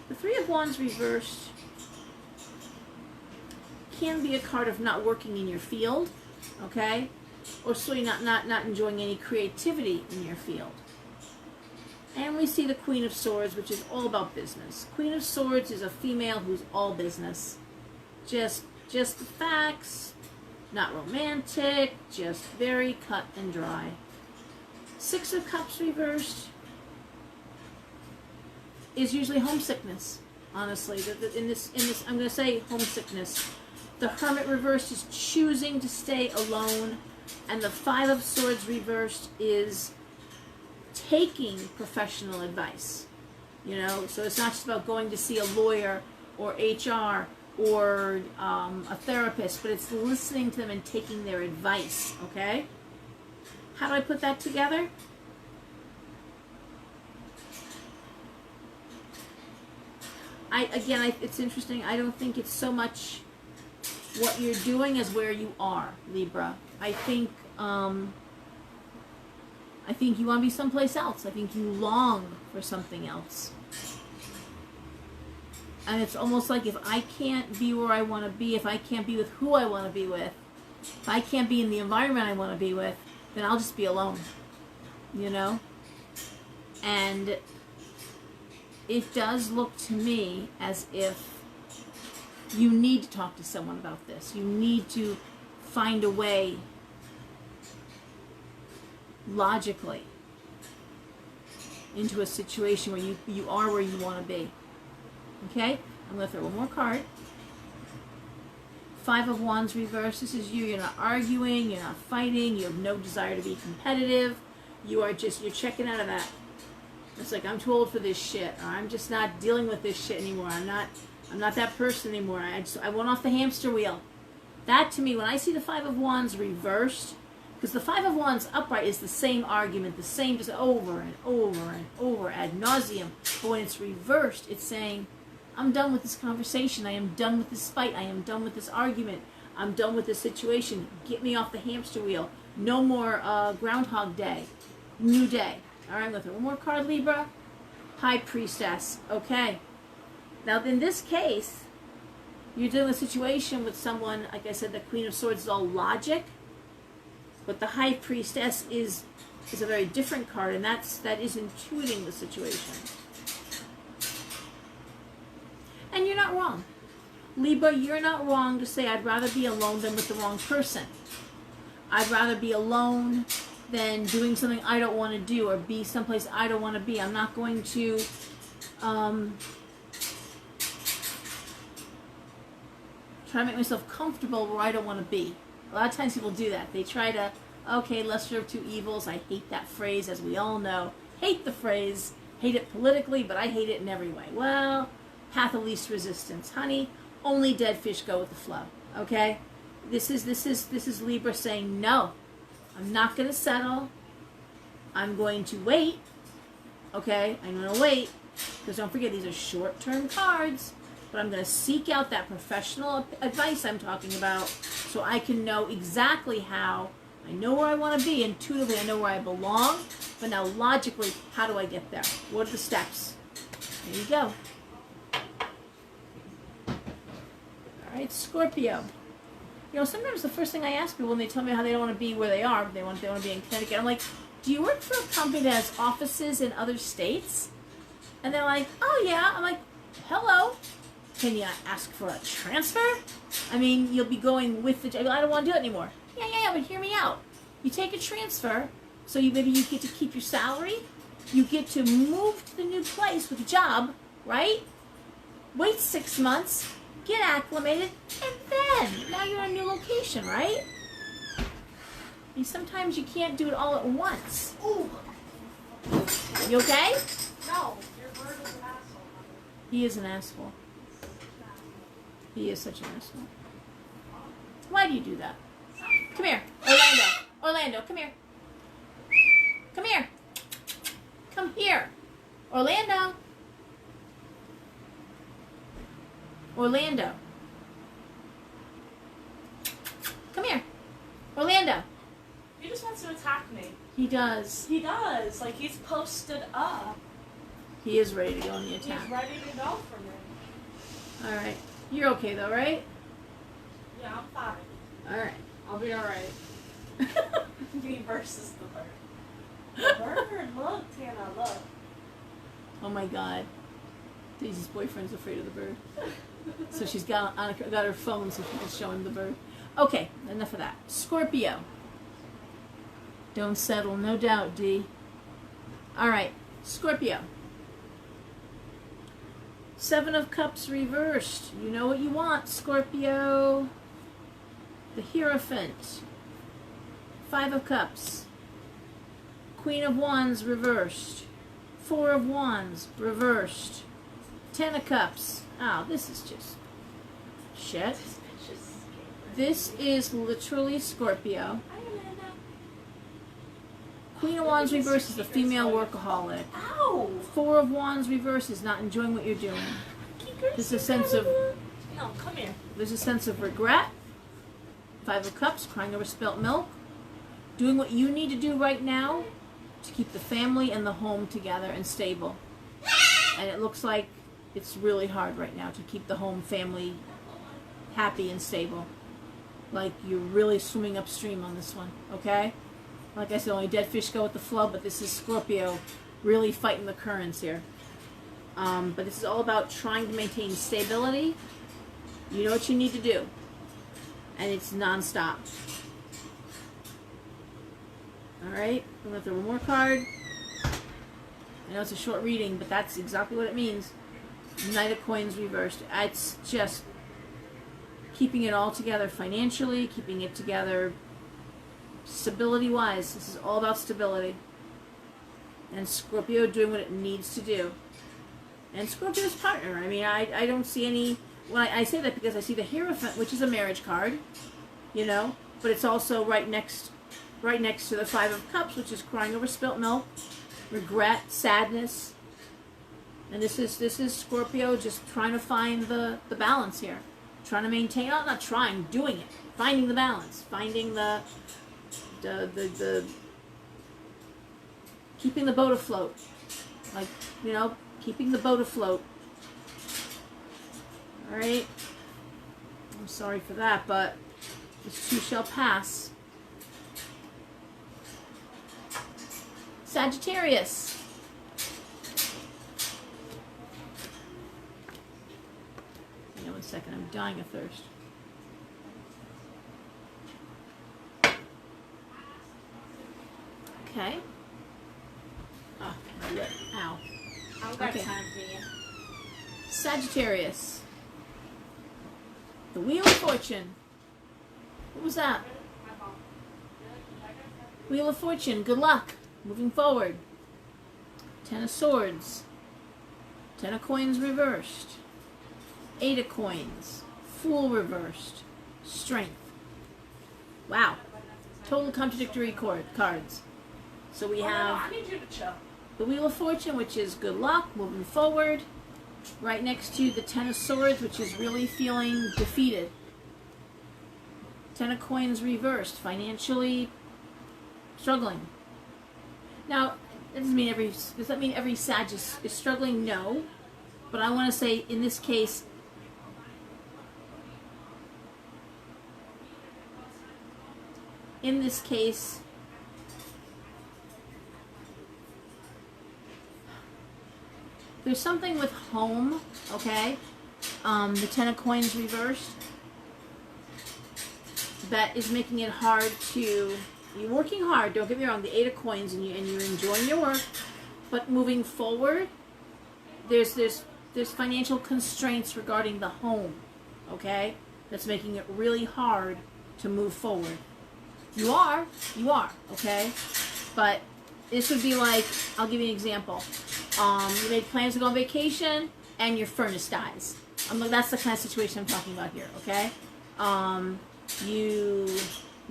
The Three of Wands reversed can be a card of not working in your field, okay? Or so you're not enjoying any creativity in your field. And we see the Queen of Swords, which is all about business. Queen of Swords is a female who's all business. Just the facts, not romantic, just very cut and dry. Six of Cups reversed is usually homesickness, honestly. In this, I'm going to say homesickness. The Hermit reversed is choosing to stay alone. And the Five of Swords reversed is taking professional advice. You know, so it's not just about going to see a lawyer or HR or a therapist, but it's listening to them and taking their advice, okay? How do I put that together? It's interesting. I don't think it's so much what you're doing as where you are, Libra. I think you want to be someplace else. I think you long for something else. And it's almost like if I can't be where I want to be, if I can't be with who I want to be with, if I can't be in the environment I want to be with, then I'll just be alone. You know? And it does look to me as if you need to talk to someone about this. You need to find a way logically into a situation where you are where you want to be. Okay? I'm going to throw one more card. Five of Wands reversed. This is you. You're not arguing. You're not fighting. You have no desire to be competitive. You're checking out of that. It's like, I'm too old for this shit. Or I'm just not dealing with this shit anymore. I'm not that person anymore. I went off the hamster wheel. That, to me, when I see the Five of Wands reversed, because the Five of Wands upright is the same argument, the same, just over and over and over, ad nauseum. But when it's reversed, it's saying, I'm done with this conversation. I am done with this fight. I am done with this argument. I'm done with this situation. Get me off the hamster wheel. No more Groundhog Day. New day. All right, I'm going to throw one more card, Libra. High Priestess. Okay. Now, in this case, you're dealing with a situation with someone, like I said, the Queen of Swords is all logic, but the High Priestess is a very different card, and that is intuiting the situation. And you're not wrong. Libra, you're not wrong to say, I'd rather be alone than with the wrong person. I'd rather be alone than doing something I don't want to do or be someplace I don't want to be. I'm not going to try to make myself comfortable where I don't want to be. A lot of times people do that. They try to, okay, lesser of two evils. I hate that phrase, as we all know. Hate the phrase. Hate it politically, but I hate it in every way. Well, path of least resistance. Honey, only dead fish go with the flow. Okay? This is Libra saying, no, I'm not going to settle. I'm going to wait. Okay? I'm going to wait. Because don't forget, these are short-term cards. But I'm going to seek out that professional advice I'm talking about so I can know exactly how. I know where I want to be. Intuitively, I know where I belong. But now, logically, how do I get there? What are the steps? There you go. All right, Scorpio. You know, sometimes the first thing I ask people when they tell me how they don't want to be where they are, they want to be in Connecticut, I'm like, do you work for a company that has offices in other states? And they're like, oh yeah. I'm like, Hello? Can you ask for a transfer? I mean, you'll be going with the... I don't want to do it anymore. Yeah, but hear me out. You take a transfer, so maybe you get to keep your salary. You get to move to the new place with a job, right? Wait 6 months, get acclimated, and then now you're in a new location, right? And sometimes you can't do it all at once. Ooh. You okay? No, your bird is an asshole. He is an asshole. He is such an asshole. Why do you do that? Come here, Orlando. Orlando, come here. Come here. Come here. Orlando. Orlando. Come here. Orlando. He just wants to attack me. He does. He does. Like, he's posted up. He is ready to go on the attack. He's ready to go for me. Alright. You're okay though, right? Yeah, I'm fine. Alright. I'll be alright. Me versus the bird. The bird, look, Tana, look. Oh my god. Daisy's boyfriend's afraid of the bird. So she's got her phone so she can show him the bird. Okay, enough of that. Scorpio. Don't settle, no doubt, D. Alright, Scorpio. 7 of Cups reversed. You know what you want, Scorpio. The Hierophant. 5 of Cups. Queen of Wands reversed. 4 of Wands reversed. 10 of Cups. Oh, this is just shit. This is literally Scorpio. Queen of Wands reversed is the female workaholic. Ow! 4 of Wands reversed is not enjoying what you're doing. There's a sense of... No, come here. There's a sense of regret. 5 of Cups, crying over spilt milk. Doing what you need to do right now to keep the family and the home together and stable. And it looks like it's really hard right now to keep the home family happy and stable. Like you're really swimming upstream on this one, okay? Like I said, only dead fish go with the flow, but this is Scorpio really fighting the currents here. But this is all about trying to maintain stability. You know what you need to do. And it's non-stop. Alright, I'm going to throw one more card. I know it's a short reading, but that's exactly what it means. Knight of Coins reversed. It's just keeping it all together financially, keeping it together stability-wise. This is all about stability. And Scorpio doing what it needs to do. And Scorpio's partner. I mean, I don't see any... Well, I say that because I see the Hierophant, which is a marriage card, you know, but it's also right next to the 5 of Cups, which is crying over spilt milk, regret, sadness. And this is Scorpio just trying to find the balance here. Trying to maintain, not trying, doing it. Finding the balance. Finding the keeping the boat afloat. Like, you know, keeping the boat afloat. Alright. I'm sorry for that, but this too shall pass. Sagittarius. Hang on one second, I'm dying of thirst. Okay. Oh, my lip. Ow. I've got Okay. time for you. Sagittarius. The Wheel of Fortune. What was that? Wheel of Fortune. Good luck. Moving forward. 10 of Swords. 10 of Coins reversed. 8 of Coins. Fool reversed. Strength. Wow. Total contradictory cards. So we have I need you to chill. the Wheel of Fortune, which is good luck, moving forward. Right next to the 10 of Swords, which is really feeling defeated. 10 of Coins reversed, financially struggling. Now, does that mean every Sag is struggling? No. But I want to say, in this case, there's something with home, okay? The Ten of Coins reversed. That is making it hard to... You're working hard, don't get me wrong, the Eight of Coins, and you're enjoying your work. But moving forward, there's financial constraints regarding the home, okay? That's making it really hard to move forward. You are, okay? But this would be like, I'll give you an example. You made plans to go on vacation, and your furnace dies. That's the kind of situation I'm talking about here, okay? You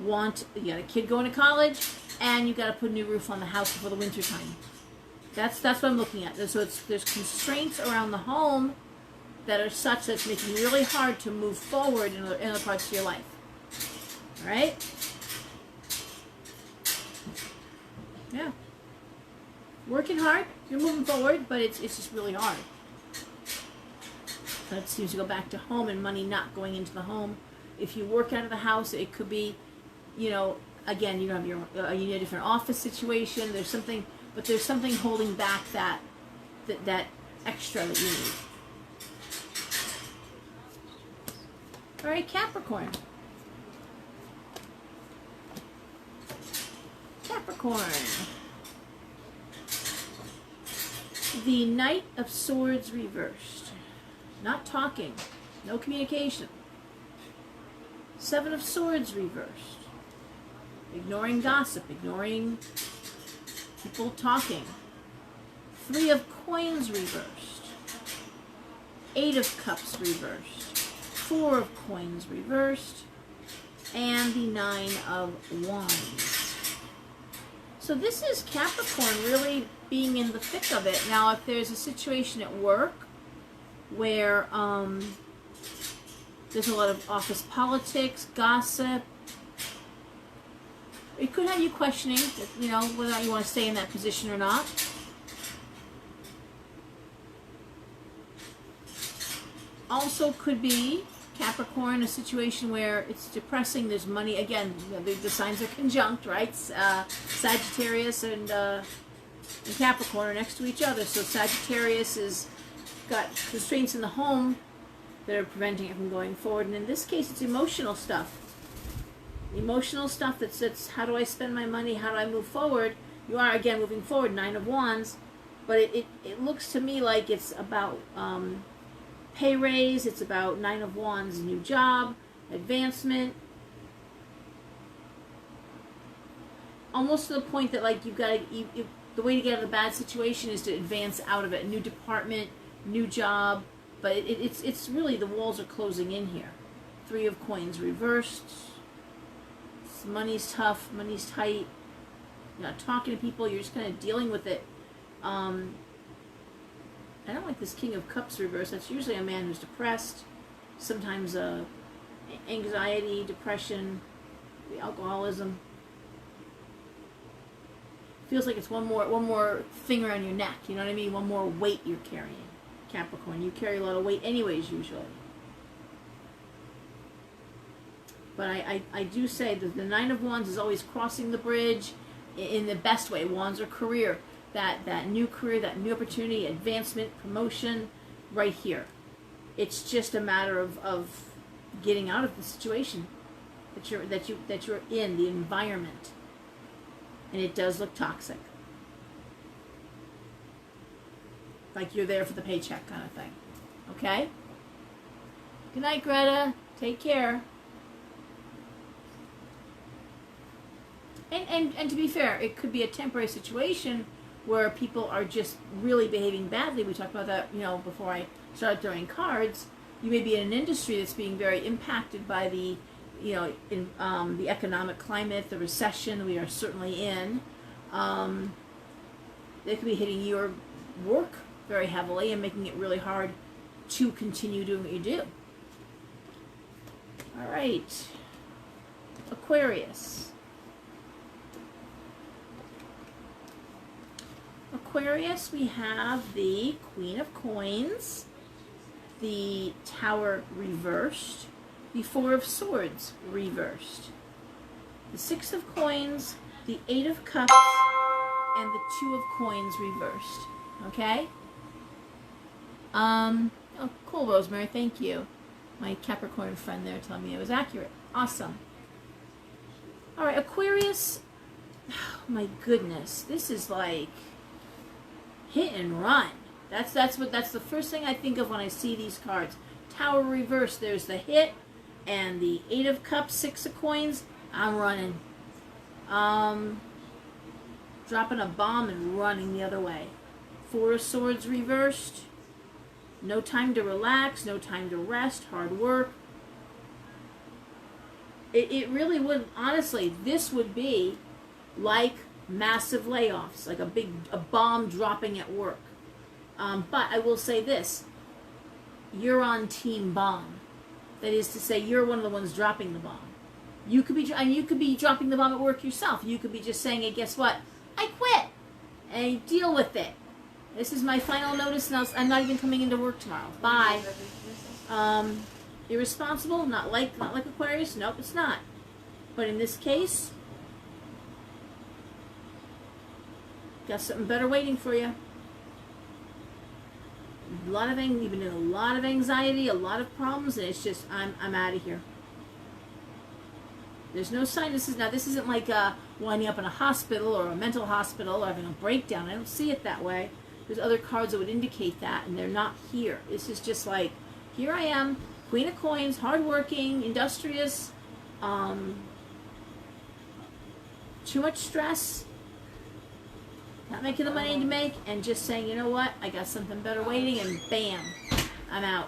got a kid going to college, and you got to put a new roof on the house before the winter time. That's what I'm looking at. So there's constraints around the home that are such that it's making it really hard to move forward in other parts of your life. All right? Yeah. Working hard, you're moving forward, but it's just really hard. That seems to go back to home and money not going into the home. If you work out of the house, it could be, again, you have you need a different office situation. There's something holding back that extra that you need. All right, Capricorn. The Knight of Swords reversed. Not talking. No communication. Seven of Swords reversed. Ignoring gossip. Ignoring people talking. Three of Coins reversed. Eight of Cups reversed. Four of Coins reversed. And the Nine of Wands. So this is Capricorn really being in the thick of it. Now, if there's a situation at work where there's a lot of office politics, gossip, it could have you questioning, whether you want to stay in that position or not. Also could be Capricorn, a situation where it's depressing, there's money, again, the signs are conjunct, right? Sagittarius and Capricorn are next to each other, so Sagittarius has got constraints in the home that are preventing it from going forward, and in this case it's emotional stuff. Emotional stuff that's how do I spend my money, how do I move forward? You are, again, moving forward, Nine of Wands, but it looks to me like it's about pay raise, it's about Nine of Wands, new job, advancement. Almost to the point that, like, the way to get out of the bad situation is to advance out of it. New department, new job, but it's really, the walls are closing in here. Three of Coins reversed. Money's tough, money's tight. You're not talking to people, you're just kind of dealing with it. I don't like this King of Cups reverse. That's usually a man who's depressed. Sometimes anxiety, depression, alcoholism. Feels like it's one more finger on your neck. You know what I mean? One more weight you're carrying. Capricorn, you carry a lot of weight anyways usually. But I do say that the Nine of Wands is always crossing the bridge in the best way. Wands are career. That new career, that new opportunity, advancement, promotion, right here. It's just a matter of getting out of the situation that you're in, the environment. And it does look toxic. Like you're there for the paycheck kind of thing. Okay? Good night, Greta. Take care. And to be fair, it could be a temporary situation where people are just really behaving badly. We talked about that, before I started throwing cards. You may be in an industry that's being very impacted by the, the economic climate, the recession we are certainly in. They could be hitting your work very heavily and making it really hard to continue doing what you do. All right, Aquarius. Aquarius, we have the Queen of Coins, the Tower reversed, the Four of Swords reversed, the Six of Coins, the Eight of Cups, and the Two of Coins reversed. Okay? Oh, cool, Rosemary. Thank you. My Capricorn friend there telling me it was accurate. Awesome. All right, Aquarius. Oh, my goodness, this is like hit and run. That's the first thing I think of when I see these cards. Tower reverse. There's the hit and the 8 of Cups, 6 of Coins. I'm running. Dropping a bomb and running the other way. 4 of Swords reversed. No time to relax, no time to rest, hard work. It really would, honestly, this would be like massive layoffs, like a bomb dropping at work. But I will say this, you're on team bomb. That is to say, you're one of the ones dropping the bomb. You could be dropping the bomb at work yourself. You could be just saying, hey, guess what? I quit. And deal with it. This is my final notice, and I'm not even coming into work tomorrow. Bye. Irresponsible, not like Aquarius. Nope, it's not. But in this case, got something better waiting for you. You've been in a lot of anxiety, a lot of problems, and it's just I'm out of here. There's no sign. This isn't like winding up in a hospital or a mental hospital or having a breakdown. I don't see it that way. There's other cards that would indicate that, and they're not here. This is just like, here I am, Queen of Coins, hardworking, industrious, too much stress, not making the money to make, and just saying, you know what, I got something better waiting, and bam, I'm out.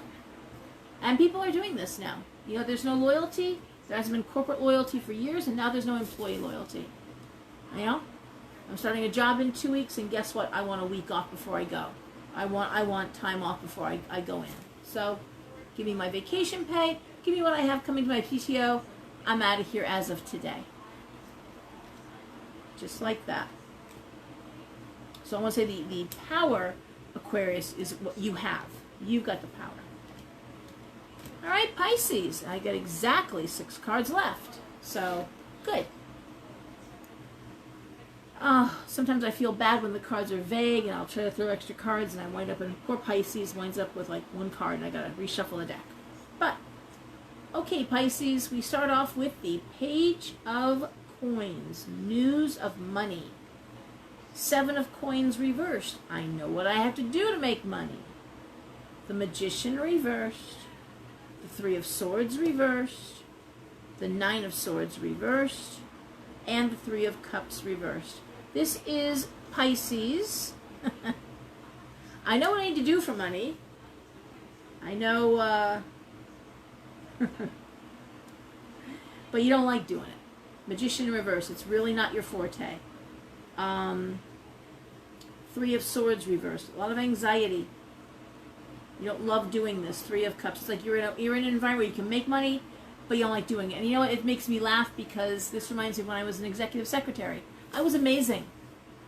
And people are doing this now. You know, there's no loyalty. There hasn't been corporate loyalty for years, and now there's no employee loyalty. You know? I'm starting a job in 2 weeks, and guess what? I want a week off before I go. I want time off before I go in. So, give me my vacation pay. Give me what I have coming to my PTO. I'm out of here as of today. Just like that. So I want to say the power, Aquarius, is what you have. You've got the power. All right, Pisces. I got exactly 6 cards left. So, good. Sometimes I feel bad when the cards are vague, and I'll try to throw extra cards, and I wind up in, poor Pisces winds up with like 1 card, and I gotta reshuffle the deck. But, okay, Pisces, we start off with the Page of Coins, news of money. 7 of Coins reversed. I know what I have to do to make money. The Magician reversed. The 3 of Swords reversed. The 9 of Swords reversed. And the 3 of Cups reversed. This is Pisces. I know what I need to do for money. I know, but you don't like doing it. Magician reverse. It's really not your forte. 3 of Swords reversed. A lot of anxiety. You don't love doing this. 3 of Cups. It's like you're in an environment where you can make money, but you don't like doing it. And you know what? It makes me laugh because this reminds me of when I was an executive secretary. I was amazing.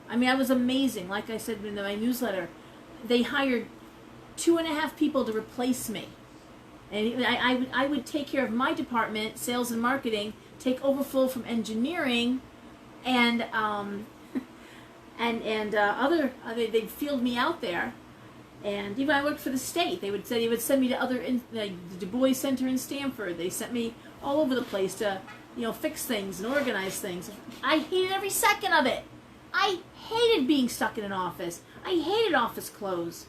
I mean, I was amazing. Like I said in my newsletter, they hired 2.5 people to replace me. And I would take care of my department, sales and marketing, take overflow from engineering, and they'd field me out there. And even I worked for the state. They would send me to other, the Du Bois Center in Stanford. They sent me all over the place to, fix things and organize things. I hated every second of it. I hated being stuck in an office. I hated office clothes.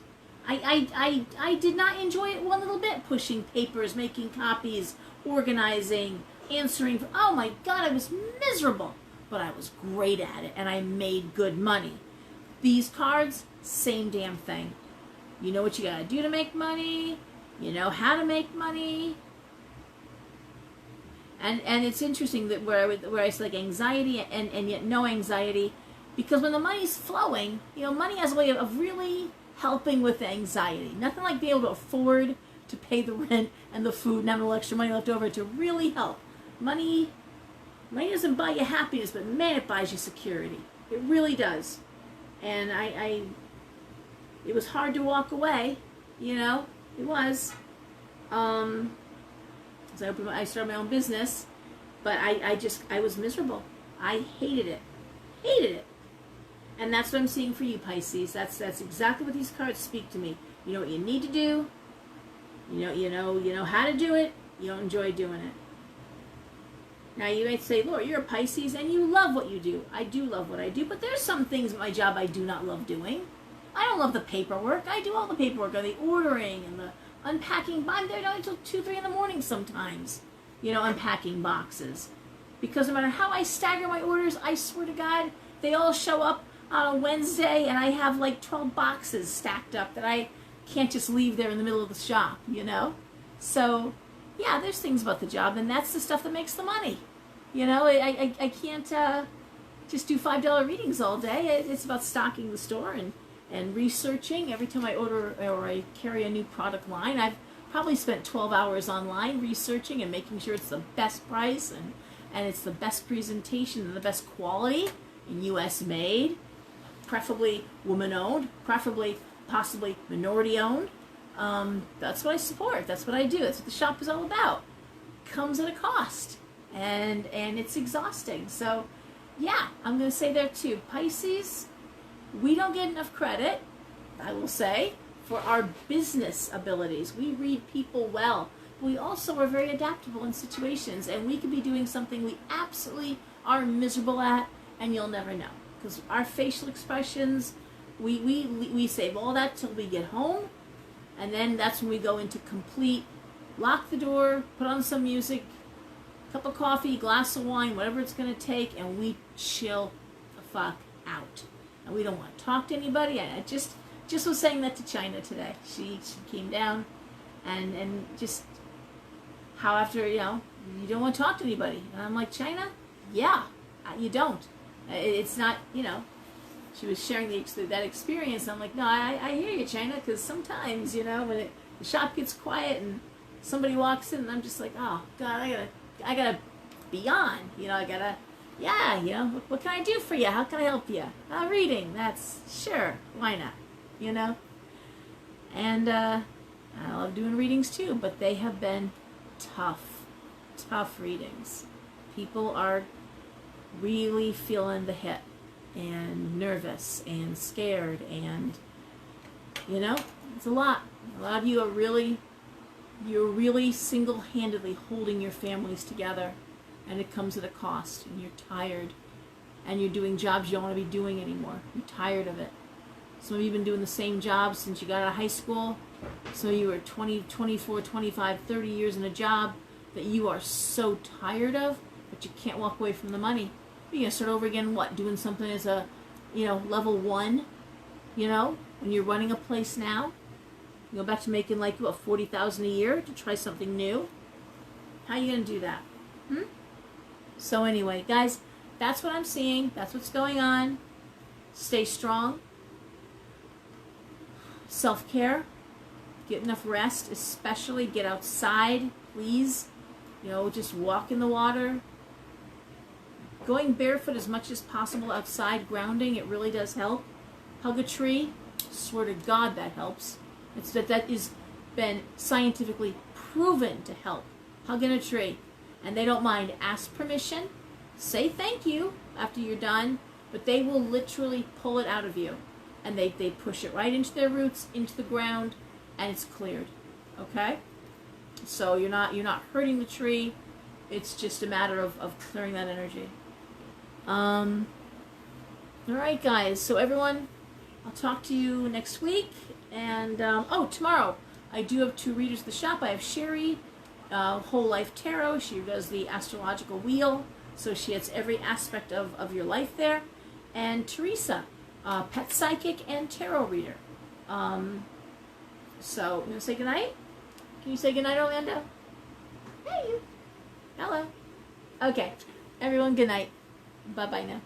I did not enjoy it one little bit. Pushing papers, making copies, organizing, answering. Oh my God, I was miserable. But I was great at it, and I made good money. These cards, same damn thing. You know what you gotta do to make money. You know how to make money. And it's interesting that where I say like anxiety and yet no anxiety, because when the money's flowing, money has a way of really helping with the anxiety. Nothing like being able to afford to pay the rent and the food and having a little extra money left over to really help. Money doesn't buy you happiness, but man, it buys you security. It really does. And it was hard to walk away, it was. So I started my own business, but I was miserable. I hated it. And that's what I'm seeing for you, Pisces. That's exactly what these cards speak to me. You know what you need to do. You know how to do it. You don't enjoy doing it. Now you might say, Lord, you're a Pisces and you love what you do. I do love what I do, but there's some things in my job I do not love doing. I don't love the paperwork. I do all the paperwork, or the ordering and the unpacking. I'm there until 2, 3 in the morning sometimes, unpacking boxes. Because no matter how I stagger my orders, I swear to God, they all show up on a Wednesday and I have like 12 boxes stacked up that I can't just leave there in the middle of the shop, So, yeah, there's things about the job, and that's the stuff that makes the money. I can't just do $5 readings all day. It's about stocking the store and researching. Every time I order or I carry a new product line, I've probably spent 12 hours online researching and making sure it's the best price and it's the best presentation and the best quality and U.S. made, preferably woman-owned, possibly minority-owned. That's what I support. That's what I do. That's what the shop is all about. Comes at a cost, and it's exhausting. So, yeah, I'm going to say there too. Pisces, we don't get enough credit, I will say, for our business abilities. We read people well. We also are very adaptable in situations, and we could be doing something we absolutely are miserable at, and you'll never know. Because our facial expressions, we save all that till we get home, and then that's when we go into complete, lock the door, put on some music, cup of coffee, glass of wine, whatever it's going to take, and we chill the fuck out. And we don't want to talk to anybody. I just was saying that to China today. She came down and just how after, you don't want to talk to anybody. And I'm like, China? Yeah, you don't. It's not, she was sharing that experience. I'm like, no, I hear you, China, because sometimes, when the shop gets quiet and somebody walks in, and I'm just like, oh, God, I gotta be on. I gotta, what can I do for you? How can I help you? Reading, that's, sure, why not? And I love doing readings too, but they have been tough readings. People are really feeling the hit and nervous and scared, and it's a lot. A lot of you are you're really single-handedly holding your families together, and it comes at a cost, and you're tired, and you're doing jobs you don't want to be doing anymore. You're tired of it. Some of you have been doing the same job since you got out of high school. Some of you are 20, 24, 25, 30 years in a job that you are so tired of, but you can't walk away from the money. You're going to start over again, doing something as a, level 1, when you're running a place now. You go back to making like, $40,000 a year to try something new. How are you going to do that? So anyway, guys, that's what I'm seeing. That's what's going on. Stay strong. Self-care. Get enough rest, especially get outside, please. Just walk in the water. Going barefoot as much as possible outside, grounding, it really does help. Hug a tree. Swear to God that helps. That is been scientifically proven to help. Hugging a tree. And they don't mind. Ask permission. Say thank you after you're done. But they will literally pull it out of you. And they push it right into their roots, into the ground, and it's cleared. Okay? So you're not hurting the tree. It's just a matter of clearing that energy. All right, guys. So everyone, I'll talk to you next week. And, tomorrow, I do have 2 readers at the shop. I have Sherry, Whole Life Tarot. She does the astrological wheel. So she hits every aspect of your life there. And Teresa, pet psychic and tarot reader. So, you want to say goodnight? Can you say goodnight, Orlando? Hey, you. Hello. Okay. Everyone, good night. Bye-bye now.